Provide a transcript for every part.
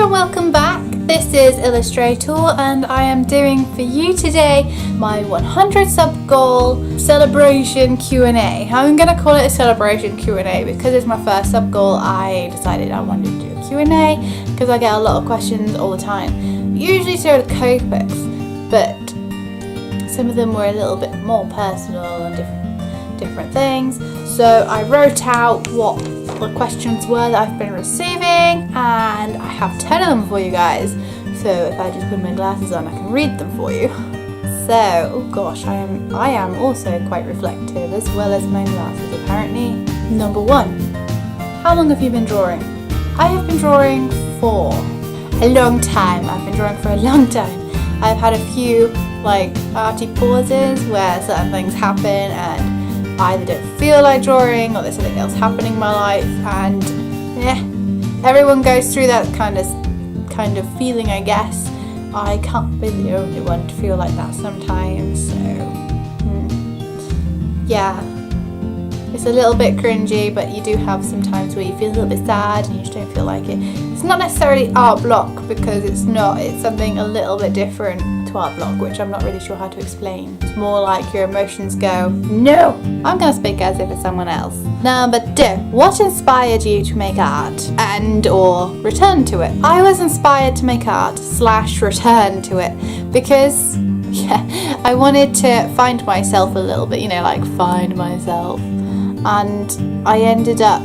and welcome back. This is Illustrator and I am doing for you today my 100 sub goal celebration Q&A. I'm going to call it a celebration Q&A because it's my first sub goal. I decided I wanted to do a Q&A because I get a lot of questions all the time. Usually so to Copics, but some of them were a little bit more personal and different things. So I wrote out what the questions were that I've been receiving, and I have 10 of them for you guys. So if I just put my glasses on, I can read them for you. So, oh gosh, I am also quite reflective as well as my glasses apparently. Number 1, how long have you been drawing? I have been drawing for a long time. I've been drawing for a long time. I've had a few like arty pauses where certain things happen and I either don't feel like drawing or there's something else happening in my life, and everyone goes through that kind of feeling, I guess. I can't be the only one to feel like that sometimes, so yeah, it's a little bit cringy, but you do have some times where you feel a little bit sad and you just don't feel like it. It's not necessarily art block because it's not, it's something a little bit different to art block, which I'm not really sure how to explain. It's more like your emotions go, no! I'm going to speak as if it's someone else. Number 2, what inspired you to make art and or return to it? I was inspired to make art / return to it because I wanted to find myself a little bit, like find myself. And I ended up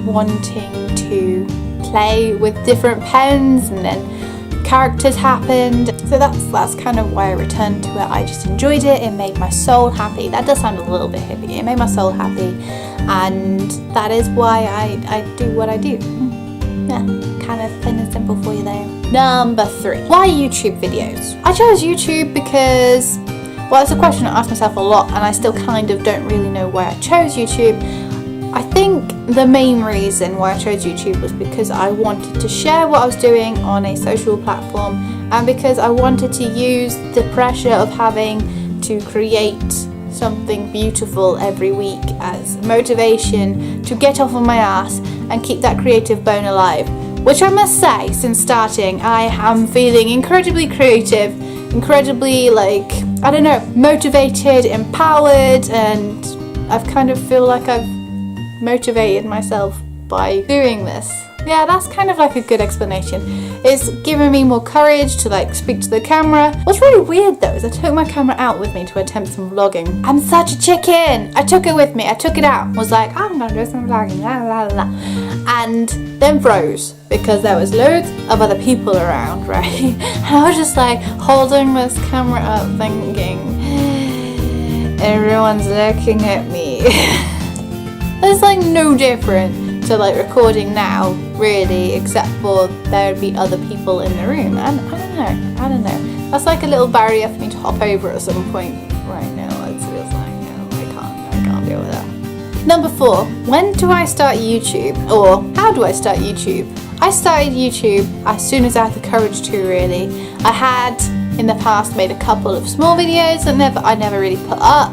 wanting to play with different pens, and then characters happened. So that's kind of why I returned to it. I just enjoyed it. It made my soul happy. That does sound a little bit hippie. It made my soul happy, and that is why I do what I do. Yeah, kind of plain and simple for you there. Number 3, why YouTube videos? I chose YouTube because, well, it's a question I ask myself a lot, and I still kind of don't really know why I chose YouTube. I think the main reason why I chose YouTube was because I wanted to share what I was doing on a social platform, and because I wanted to use the pressure of having to create something beautiful every week as motivation to get off of my ass and keep that creative bone alive. Which I must say, since starting, I am feeling incredibly creative, incredibly motivated, empowered, and I've kind of feel like I've motivated myself by doing this. Yeah, that's kind of like a good explanation. It's given me more courage to speak to the camera. What's really weird though is I took my camera out with me to attempt some vlogging. I'm such a chicken! I took it with me, I took it out, was like, I'm gonna do some vlogging, la la la, and then froze because there was loads of other people around, right? And I was just holding this camera up thinking, everyone's looking at me. It's no different to recording now, really, except for there would be other people in the room, and I don't know. That's a little barrier for me to hop over at some point right now. It feels no, I can't deal with that. Number 4, when do I start YouTube, or how do I start YouTube? I started YouTube as soon as I had the courage to, really. I had in the past made a couple of small videos that I never really put up.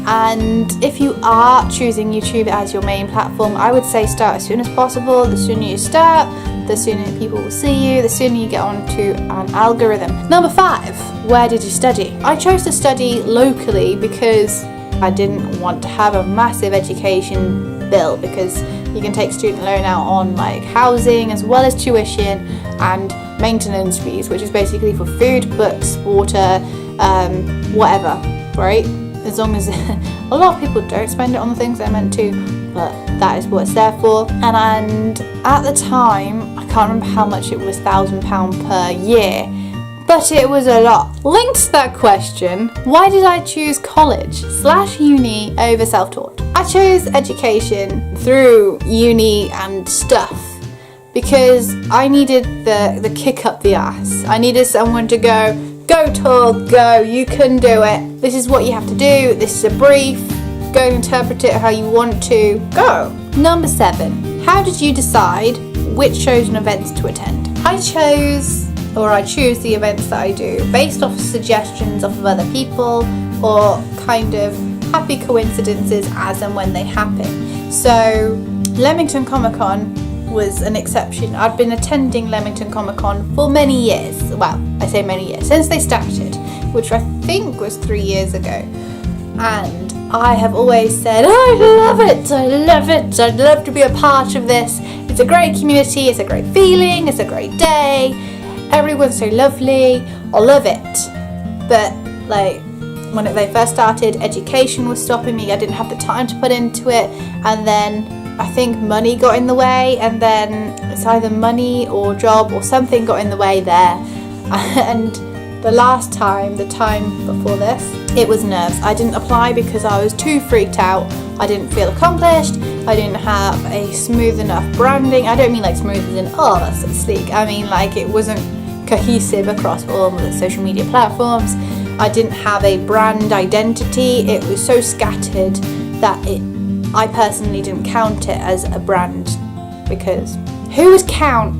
And if you are choosing YouTube as your main platform, I would say start as soon as possible. The sooner you start, the sooner people will see you, the sooner you get onto an algorithm. Number 5, where did you study? I chose to study locally because I didn't want to have a massive education bill, because you can take student loan out on housing as well as tuition and maintenance fees, which is basically for food, books, water, whatever, right? As long as a lot of people don't spend it on the things they're meant to, but that is what it's there for. And at the time, I can't remember how much it was, £1,000 per year, but it was a lot. Linked to that question, why did I choose college / uni over self-taught? I chose education through uni and stuff because I needed the kick up the ass. I needed someone to go Tor, go, you can do it. This is what you have to do. This is a brief. Go and interpret it how you want to. Go. Number 7, how did you decide which shows and events to attend? I choose the events that I do based off suggestions of other people or kind of happy coincidences as and when they happen. So Leamington Comic Con was an exception. I'd been attending Leamington Comic Con for many years. Well, I say many years, since they started, which I think was 3 years ago. And I have always said, oh, I love it, I love it, I'd love to be a part of this. It's a great community, it's a great feeling, it's a great day. Everyone's so lovely, I love it. But like, when they first started, education was stopping me. I didn't have the time to put into it. And then I think money got in the way. And then it's either money or job or something got in the way there. And the last time, the time before this, it was nerves. I didn't apply because I was too freaked out. I didn't feel accomplished. I didn't have a smooth enough branding. I don't mean like smooth as in, oh, that's so sleek. I mean like it wasn't cohesive across all the social media platforms. I didn't have a brand identity. It was so scattered that I personally didn't count it as a brand, because who would count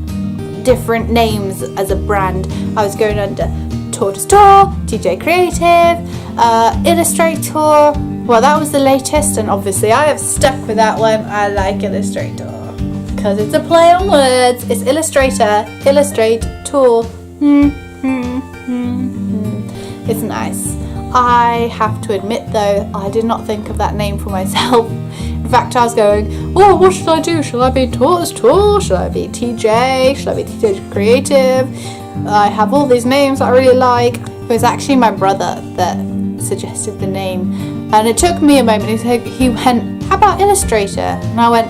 different names as a brand? I was going under Tortoise Tour, TJ Creative, Illustrator. Well, that was the latest, and obviously I have stuck with that one. I like Illustrator because it's a play on words. It's Illustrator, Illustrator. It's nice. I have to admit though, I did not think of that name for myself. In fact, I was going, oh, what should I do? Should I be Tortoise Tour? Should I be TJ? Should I be TJ Creative? I have all these names that I really like. It was actually my brother that suggested the name, and it took me a moment. He went, how about Illustrator? And I went,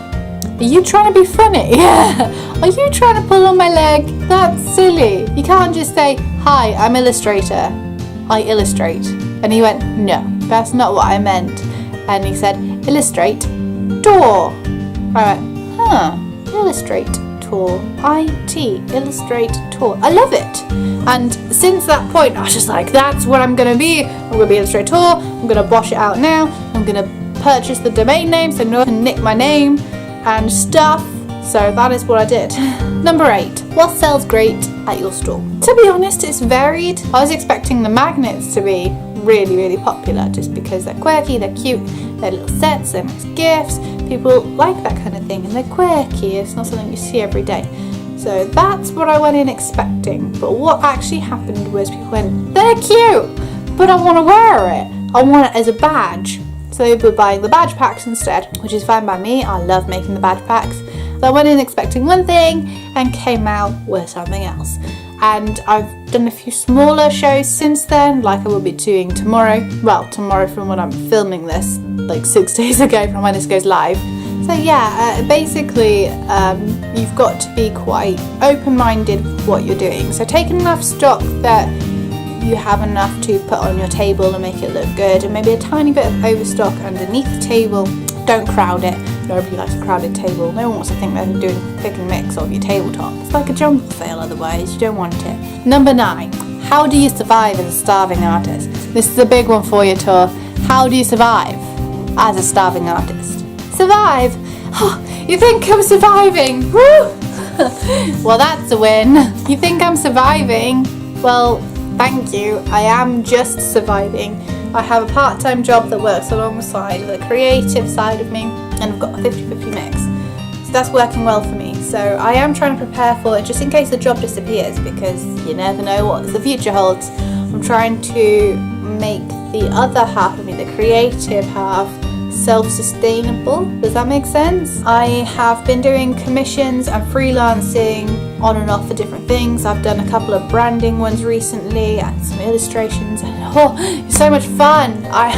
are you trying to be funny? Yeah. Are you trying to pull on my leg? That's silly. You can't just say, hi, I'm Illustrator. I illustrate. And he went, no, that's not what I meant. And he said, illustrate tour. I went, illustrate tour. Illustrate tour. I love it. And since that point, I was just like, that's what I'm going to be. I'm going to be Illustrator. I'm going to bosh it out now. I'm going to purchase the domain name so no one can nick my name and stuff. So that is what I did. Number 8. What sells great at your store? To be honest, it's varied. I was expecting the magnets to be really, really popular just because they're quirky, they're cute, they're little sets, they're nice gifts. People like that kind of thing and they're quirky. It's not something you see every day. So that's what I went in expecting. But what actually happened was people went, they're cute, but I want to wear it. I want it as a badge. So they were buying the badge packs instead, which is fine by me. I love making the badge packs. So I went in expecting one thing and came out with something else. And I've done a few smaller shows since then, like I will be doing tomorrow. Well, tomorrow from when I'm filming this, like 6 days ago from when this goes live. So yeah, basically you've got to be quite open-minded with what you're doing. So take enough stock that you have enough to put on your table and make it look good, and maybe a tiny bit of overstock underneath the table. Don't crowd it. Nobody likes a crowded table. No one wants to think they're doing pick and mix of your tabletop. It's like a jumble sale otherwise. You don't want it. Number 9. How do you survive as a starving artist? This is a big one for you, Tor. How do you survive as a starving artist? Survive? Oh, you think I'm surviving? Woo! Well, that's a win. You think I'm surviving? Well, thank you. I am just surviving. I have a part-time job that works alongside the creative side of me, and I've got a 50-50 mix. So that's working well for me. So I am trying to prepare for it just in case the job disappears, because you never know what the future holds. I'm trying to make the other half of me, the creative half, self-sustainable. Does that make sense? I have been doing commissions and freelancing on and off for different things. I've done a couple of branding ones recently and some illustrations, and it's so much fun. I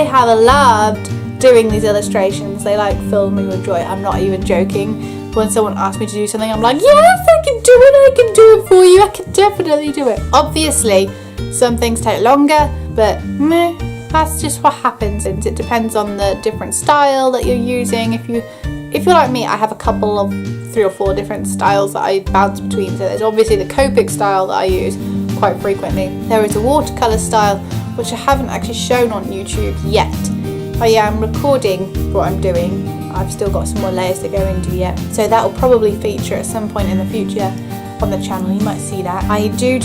have loved doing these illustrations. They like fill me with joy. I'm not even joking. When someone asks me to do something, I'm like, yes, I can do it. I can do it for you. I can definitely do it. Obviously, some things take longer, but meh. That's just what happens, and it depends on the different style that you're using. If you're like me, I have a couple of 3 or 4 different styles that I bounce between. So there's obviously the Copic style that I use quite frequently. There is a watercolour style, which I haven't actually shown on YouTube yet. I am recording what I'm doing. I've still got some more layers to go into yet. So that will probably feature at some point in the future on the channel. You might see that. I do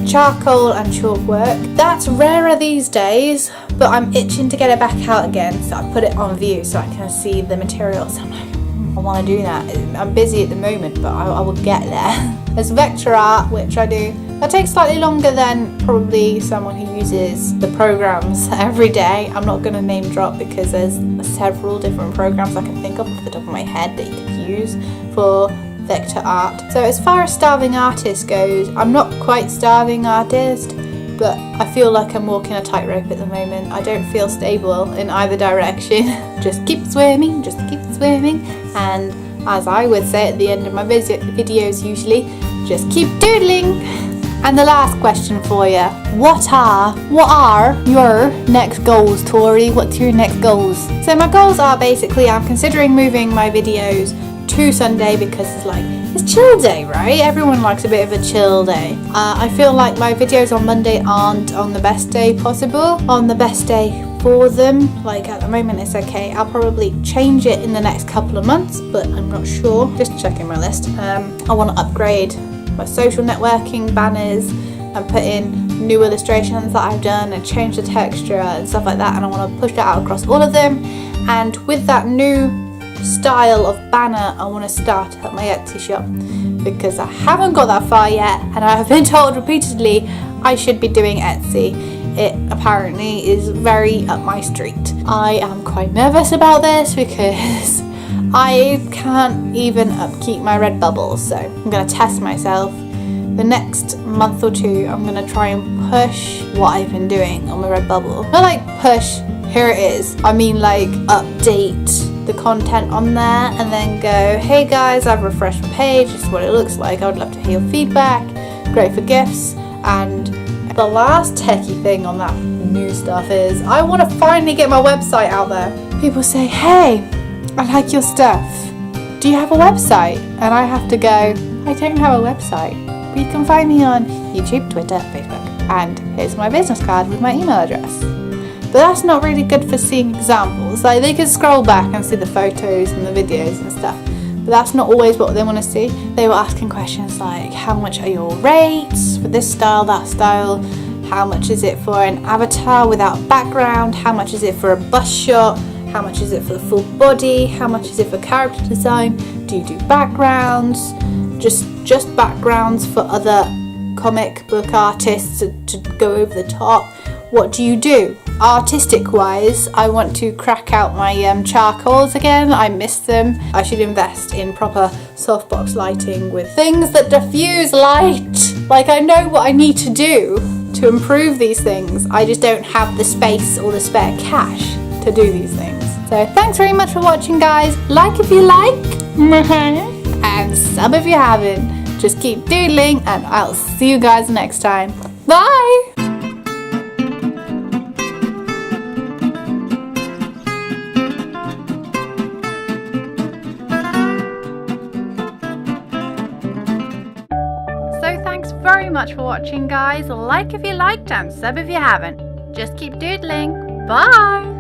charcoal and chalk work. That's rarer these days, but I'm itching to get it back out again, so I put it on view so I can see the materials. I'm like, I want to do that. I'm busy at the moment, but I will get there. There's vector art, which I do. That takes slightly longer than probably someone who uses the programs every day. I'm not going to name drop because there's several different programs I can think of off the top of my head that you could use for vector art. So as far as starving artist goes, I'm not quite starving artist, but I feel like I'm walking a tightrope at the moment. I don't feel stable in either direction. Just keep swimming, and as I would say at the end of my videos usually, just keep doodling. And the last question for you, what are your next goals, Tori? What's your next goals? So my goals are basically, I'm considering moving my videos to Sunday because it's chill day, right? Everyone likes a bit of a chill day. I feel like my videos on Monday aren't on the best day possible, on the best day for them. Like at the moment it's okay. I'll probably change it in the next couple of months, but I'm not sure. Just checking my list. I want to upgrade my social networking banners and put in new illustrations that I've done and change the texture and stuff like that, and I want to push that out across all of them. And with that new style of banner, I want to start at my Etsy shop because I haven't got that far yet, and I have been told repeatedly I should be doing Etsy. It apparently is very up my street. I am quite nervous about this because I can't even upkeep my Redbubble, so I'm going to test myself. The next month or two, I'm going to try and push what I've been doing on my Redbubble. Not like push, here it is. I mean like update the content on there and then go, hey guys, I've refreshed my page, this is what it looks like. I would love to hear your feedback. Great for gifts. And the last techie thing on that new stuff is I want to finally get my website out there. People say, hey, I like your stuff. Do you have a website? And I have to go, I don't have a website. But you can find me on YouTube, Twitter, Facebook. And here's my business card with my email address. But that's not really good for seeing examples. Like they can scroll back and see the photos and the videos and stuff. But that's not always what they want to see. They were asking questions like, how much are your rates for this style, that style? How much is it for an avatar without background? How much is it for a bust shot? How much is it for the full body? How much is it for character design? Do you do backgrounds? Just backgrounds for other comic book artists to go over the top? What do you do? Artistic wise, I want to crack out my charcoals again. I miss them. I should invest in proper softbox lighting with things that diffuse light. Like I know what I need to do to improve these things. I just don't have the space or the spare cash to do these things. So thanks very much for watching, guys. Like if you like, and sub if you haven't. Just keep doodling, and I'll see you guys next time. Bye! So thanks very much for watching, guys. Like if you liked and sub if you haven't. Just keep doodling. Bye!